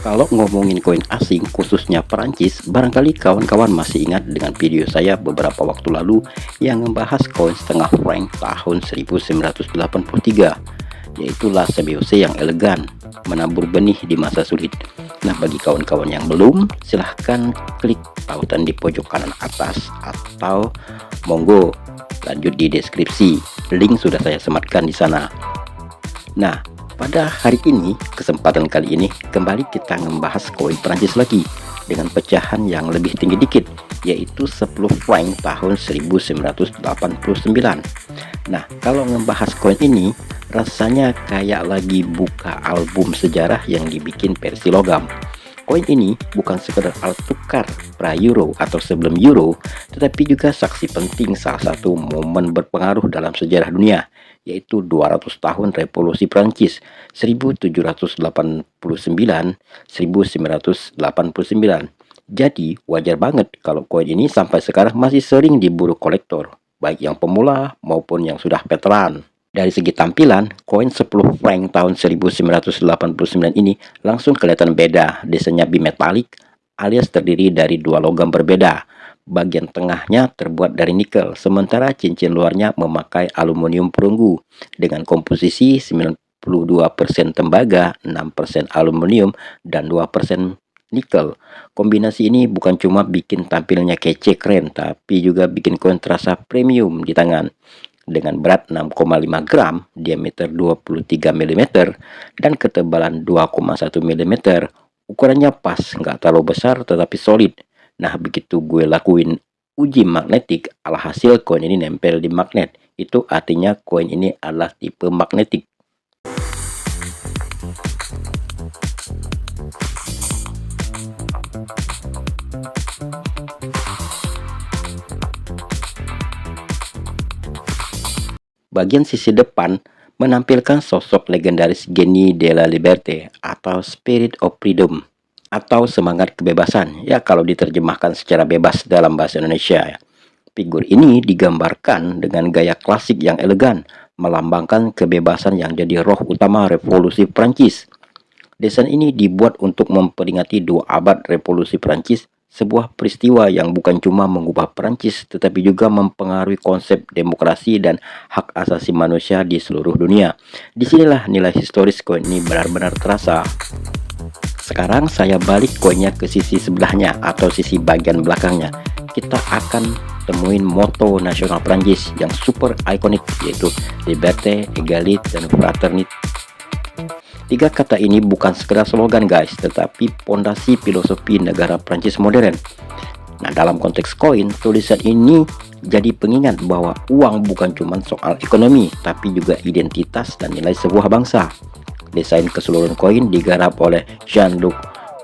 Kalau ngomongin koin asing khususnya Perancis, barangkali kawan-kawan masih ingat dengan video saya beberapa waktu lalu yang membahas koin setengah franc tahun 1983, yaitu La Symbiose yang elegan, menabur benih di masa sulit. Nah, bagi kawan-kawan yang belum, silahkan klik tautan di pojok kanan atas atau monggo lanjut di deskripsi. Link sudah saya sematkan di sana. Nah, pada hari ini, kesempatan kali ini, kembali kita membahas koin Prancis lagi dengan pecahan yang lebih tinggi dikit, yaitu 10 franc tahun 1989. Nah, kalau membahas koin ini, rasanya kayak lagi buka album sejarah yang dibikin versi logam. Koin ini bukan sekedar alat tukar pra-euro atau sebelum euro, tetapi juga saksi penting salah satu momen berpengaruh dalam sejarah dunia, yaitu 200 tahun Revolusi Prancis 1789-1989. Jadi wajar banget kalau koin ini sampai sekarang masih sering diburu kolektor, baik yang pemula maupun yang sudah veteran. Dari segi tampilan, koin 10 franc tahun 1989 ini langsung kelihatan beda. Desainnya bimetalik alias terdiri dari dua logam berbeda. Bagian tengahnya terbuat dari nikel, sementara cincin luarnya memakai aluminium perunggu dengan komposisi 92% tembaga, 6% aluminium, dan 2% nikel. Kombinasi ini bukan cuma bikin tampilnya kece keren, tapi juga bikin koin terasa premium di tangan. Dengan berat 6,5 gram, diameter 23 mm, dan ketebalan 2,1 mm. Ukurannya pas, nggak terlalu besar tetapi solid. Nah, begitu gue lakuin uji magnetik, alhasil koin ini nempel di magnet. Itu artinya koin ini adalah tipe magnetik. Bagian sisi depan menampilkan sosok legendaris Genie de la Liberté atau Spirit of Freedom atau semangat kebebasan, ya kalau diterjemahkan secara bebas dalam bahasa Indonesia. Figur ini digambarkan dengan gaya klasik yang elegan, melambangkan kebebasan yang jadi roh utama revolusi Prancis. Desain ini dibuat untuk memperingati 2 abad revolusi Prancis, sebuah peristiwa yang bukan cuma mengubah Prancis tetapi juga mempengaruhi konsep demokrasi dan hak asasi manusia di seluruh dunia. Disinilah nilai historis koin ini benar-benar terasa. Sekarang saya balik koinnya ke sisi sebelahnya atau sisi bagian belakangnya. Kita akan temuin moto nasional Prancis yang super ikonik, yaitu Liberté, Égalité, dan Fraternité. 3 kata ini bukan sekedar slogan guys, tetapi pondasi filosofi negara Prancis modern. Nah, dalam konteks koin, tulisan ini jadi pengingat bahwa uang bukan cuma soal ekonomi, tapi juga identitas dan nilai sebuah bangsa. Desain keseluruhan koin digarap oleh Jean-Luc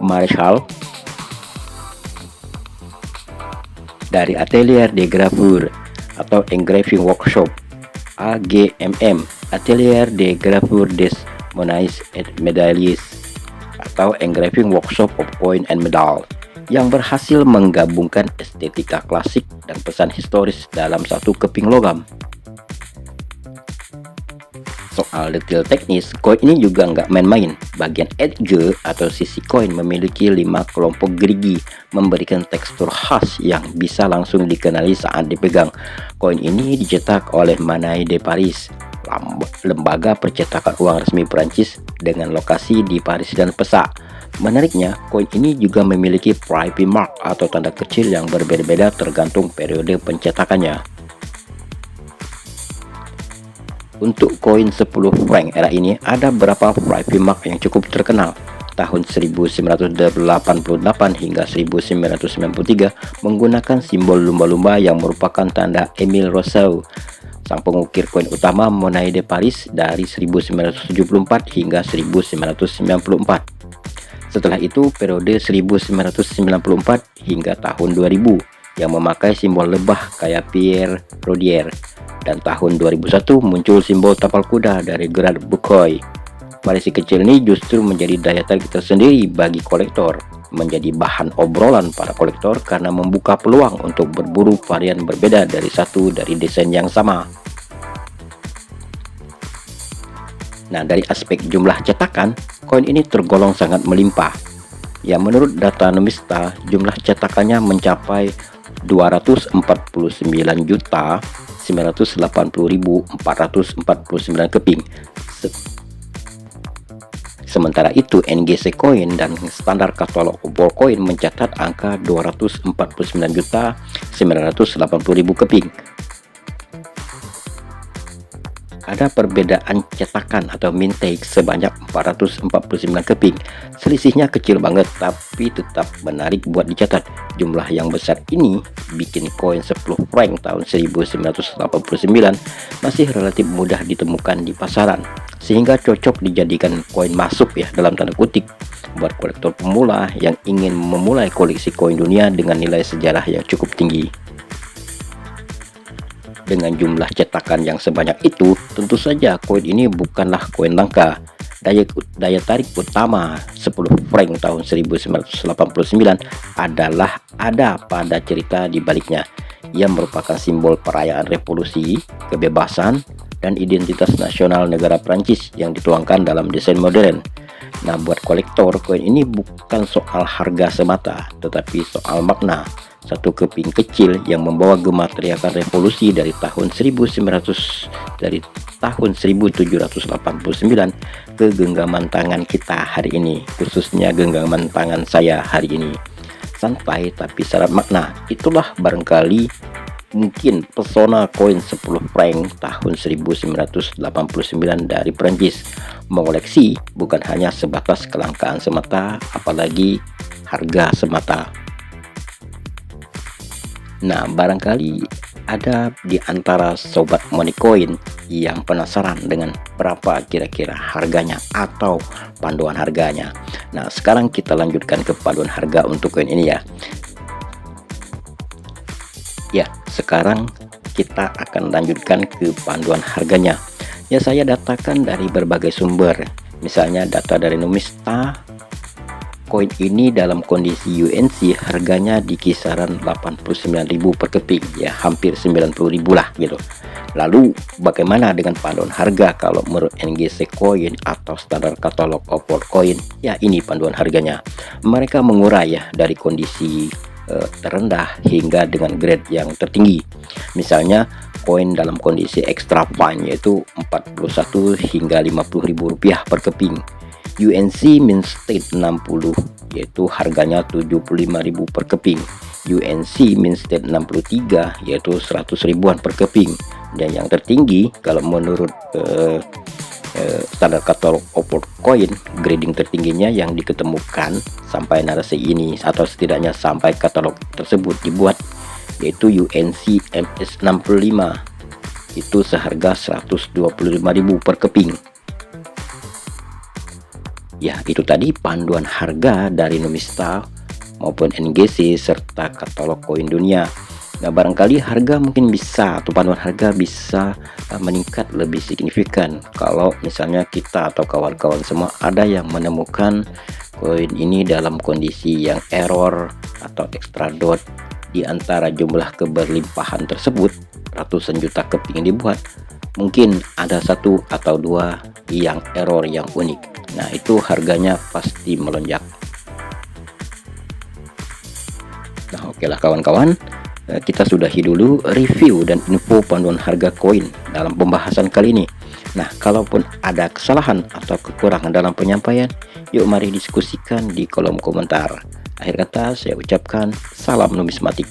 Maréchal dari Atelier de Gravure atau Engraving Workshop AGMM, Atelier de Gravure des Monnaies et Médailles atau Engraving Workshop of Coin and Medal, yang berhasil menggabungkan estetika klasik dan pesan historis dalam satu keping logam. Soal detail teknis, koin ini juga nggak main-main. Bagian edge atau sisi koin memiliki 5 kelompok gerigi, memberikan tekstur khas yang bisa langsung dikenali saat dipegang. Koin ini dicetak oleh Monnaies de Paris, lembaga percetakan uang resmi Prancis dengan lokasi di Paris dan Pesak. Menariknya, koin ini juga memiliki private mark atau tanda kecil yang berbeda-beda tergantung periode pencetakannya. Untuk koin 10 franc era ini ada beberapa private mark yang cukup terkenal. Tahun 1988 hingga 1993 menggunakan simbol lumba-lumba yang merupakan tanda Émile Rousseau, sang pengukir koin utama Monnaies de Paris dari 1974 hingga 1994. Setelah itu periode 1994 hingga tahun 2000 yang memakai simbol lebah kayak Pierre Rodier. Dan tahun 2001 muncul simbol tapal kuda dari Gerard Bucoy. Variasi kecil ini justru menjadi daya tarik tersendiri bagi kolektor, menjadi bahan obrolan para kolektor karena membuka peluang untuk berburu varian berbeda dari desain yang sama. Nah, dari aspek jumlah cetakan, koin ini tergolong sangat melimpah. Ya, menurut data Numista, jumlah cetakannya mencapai 249.980.449 keping. Sementara itu, NGC Coin dan standar katalog Ballcoin mencatat angka 249.980.000 keping. Ada perbedaan cetakan atau mintage sebanyak 449 keping. Selisihnya kecil banget, tapi tetap menarik buat dicatat. Jumlah yang besar ini bikin koin 10 franc tahun 1989 masih relatif mudah ditemukan di pasaran, sehingga cocok dijadikan koin masuk ya, dalam tanda kutip, buat kolektor pemula yang ingin memulai koleksi koin dunia dengan nilai sejarah yang cukup tinggi. Dengan jumlah cetakan yang sebanyak itu, tentu saja koin ini bukanlah koin langka. Daya tarik utama 10 franc tahun 1989 adalah ada pada cerita di baliknya. Ia merupakan simbol perayaan revolusi, kebebasan, dan identitas nasional negara Prancis yang dituangkan dalam desain modern. Nah, buat kolektor, koin ini bukan soal harga semata, tetapi soal makna. Satu keping kecil yang membawa gema teriakan revolusi dari tahun 1789 ke genggaman tangan kita hari ini, khususnya genggaman tangan saya hari ini. Santai tapi syarat makna. Itulah barangkali mungkin pesona koin 10 franc tahun 1989 dari Prancis. Mengoleksi bukan hanya sebatas kelangkaan semata, apalagi harga semata. Nah, barangkali ada di antara sobat money coin yang penasaran dengan berapa kira-kira harganya atau panduan harganya. Nah, sekarang kita lanjutkan ke panduan harga untuk koin ini ya. Ya, sekarang kita akan lanjutkan ke panduan harganya. Ya, saya datakan dari berbagai sumber. Misalnya data dari Numista. Koin ini dalam kondisi UNC harganya di kisaran 89.000 per keping, ya hampir 90.000 lah gitu. Lalu bagaimana dengan panduan harga kalau menurut NGC Coin atau standar katalog of Coin? Ya, ini panduan harganya. Mereka mengurai ya dari kondisi terendah hingga dengan grade yang tertinggi. Misalnya koin dalam kondisi extra fine yaitu 41 hingga 50.000 rupiah per keping. UNC Mint State 60 yaitu harganya 75.000 per keping. UNC Mint State 63 yaitu 100 ribuan per keping. Dan yang tertinggi kalau menurut standar katalog Opal Coin, grading tertingginya yang diketemukan sampai narasi ini atau setidaknya sampai katalog tersebut dibuat yaitu UNC MS 65, itu seharga 125.000 per keping. Ya, itu tadi panduan harga dari Numista maupun NGC serta katalog koin dunia. Nah, barangkali harga mungkin bisa atau panduan harga bisa meningkat lebih signifikan kalau misalnya kita atau kawan-kawan semua ada yang menemukan koin ini dalam kondisi yang error atau extra dot. Di antara jumlah keberlimpahan tersebut, ratusan juta keping dibuat, mungkin ada satu atau dua yang error yang unik. Nah, itu harganya pasti melonjak. Nah, oke lah kawan-kawan, kita sudahi dulu review dan info panduan harga koin dalam pembahasan kali ini. Nah, kalaupun ada kesalahan atau kekurangan dalam penyampaian, yuk mari diskusikan di kolom komentar. Akhir kata saya ucapkan salam numismatik.